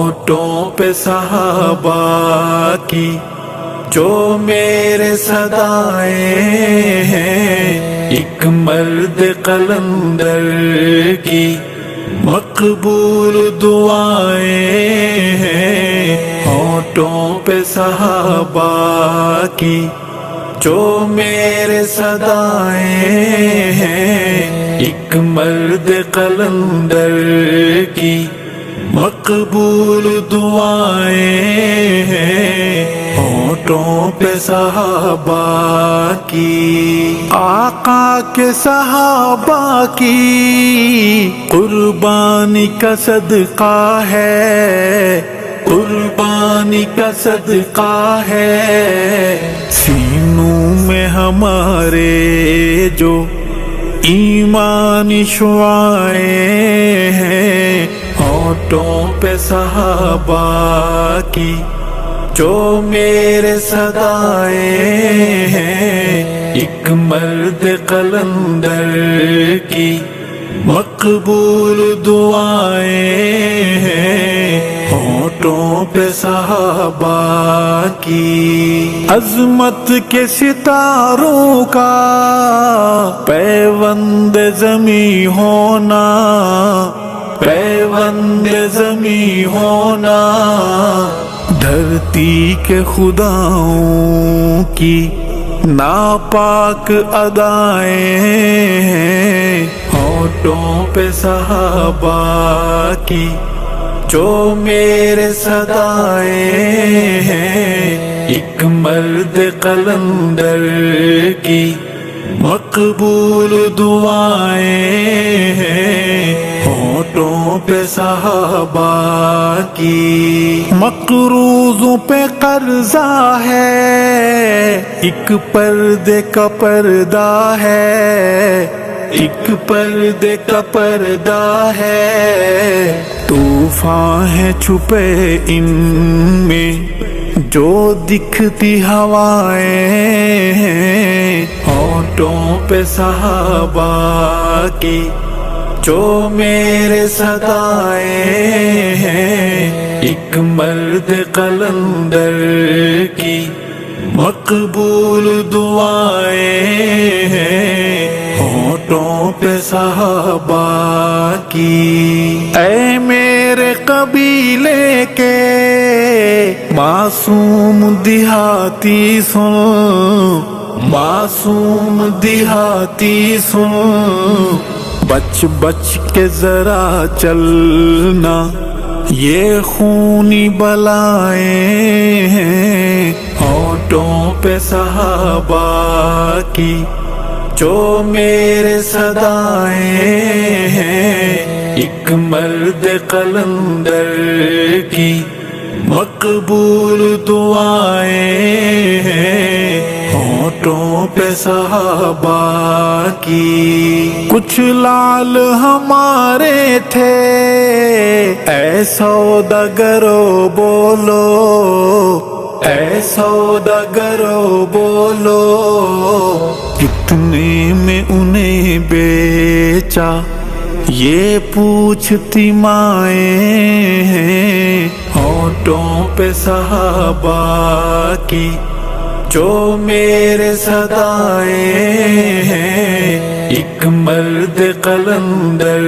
ہونٹوں پہ صحابہ کی جو میرے صدائیں ہیں، ایک مرد قلندر کی مقبول دعائیں ہیں۔ ہونٹوں پہ صحابہ کی جو میرے صدائیں ہیں، ایک مرد قلندر کی مقبول دعائیں ہیں۔ ہونٹوں پہ صحابہ کی آقا کے صحابہ کی قربانی کا صدقہ ہے، قربانی کا صدقہ ہے۔ سینوں میں ہمارے جو ایمانی شعاعیں ہیں، ہونٹوں پہ صحابہ کی جو میرے صدائیں ہیں، ایک مرد قلندر کی مقبول دعائیں ہیں۔ ہونٹوں پہ صحابہ کی عظمت کے ستاروں کا پیوند زمیں ہونا، پیوند زمیں ہونا۔ دھرتی کے خداؤں کی ناپاک ادائیں ہیں، ہونٹوں پہ صحابہ کی جو میرے صدائیں ہیں، ایک مرد قلندر کی مقبول دعائیں ہیں۔ ہونٹوں پہ صحابہ کی مقروضوں پہ قرضہ ہے، ایک پردے کا پردہ ہے، ایک پردے کا پردہ ہے۔ طوفان ہے چھپے ان میں جو دکھتی ہوائیں ہیں، ہونٹوں پہ صحابہ کی جو میرے صدائیں ہیں، ایک مرد قلندر کی مقبول دعائیں ہیں۔ ہونٹوں پہ صحابہ کی اے میرے قبیلے کے معصوم دیہاتی سن، معصوم دیہاتی سن، بچ بچ کے ذرا چلنا، یہ خونی بلائیں ہیں۔ ہونٹوں پہ صحابہ کی جو میرے صدائیں ہیں، ایک مرد قلندر کی مقبول دعائیں ہیں۔ ہونٹوں پہ صحابہ کی کچھ لال ہمارے تھے، اے سوداگرو بولو، اے سوداگرو بولو، کتنے میں انہیں بیچا یہ پوچھتی مائیں ہیں۔ ہونٹوں پہ صحابہ کی جو میرے صدائیں ہیں، ایک مرد قلندر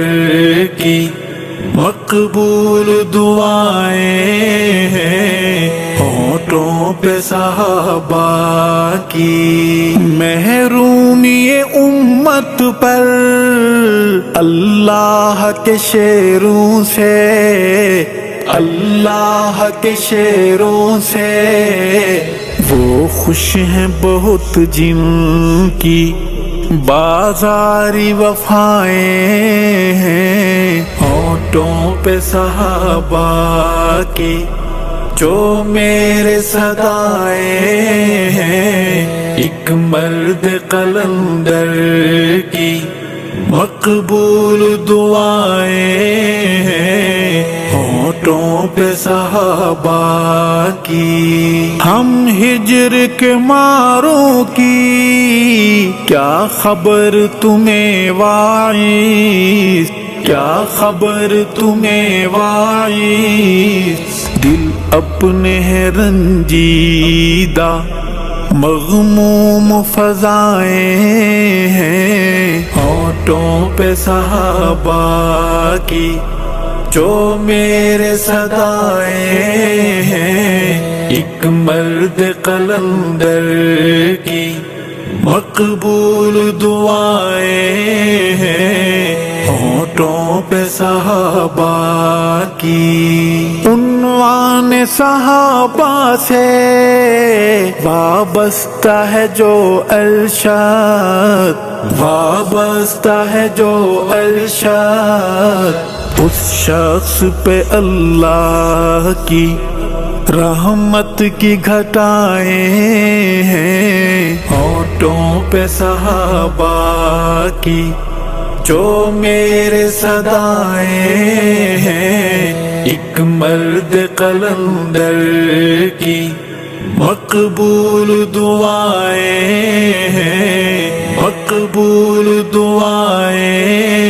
کی مقبول دعائیں ہیں۔ ہونٹوں پہ صحابہ کی محرومی امت پر اللہ کے شیروں سے، اللہ کے شیروں سے۔ وہ خوش ہیں بہت جن کی بازاری وفائیں ہیں۔ ہونٹوں پہ صحابہ کی جو میرے صدائیں ہیں، ایک مرد قلندر کی مقبول دعائیں ہیں۔ ہونٹوں پہ صحابہ کی ہم ہجر کے ماروں کی کیا خبر تمہیں واعظ، کیا خبر تمہیں واعظ۔ اپنے ہیں رنجیدہ مغموم فضائیں ہیں، ہونٹوں پہ صحابہ کی جو میرے صدائیں ہیں، ایک مرد قلندر کی مقبول دعائیں ہیں، ہونٹوں پہ صحابہ کی۔ عنوان صحابہ سے وابستہ ہے جو ارشاد، وابستہ ہے جو ارشاد، اس شخص پہ اللہ کی رحمت کی گھٹائیں ہیں، ہونٹوں پہ صحابہ کی جو میرے صدائیں ہیں، ایک مرد قلندر کی مقبول دعائیں ہیں، مقبول دعائیں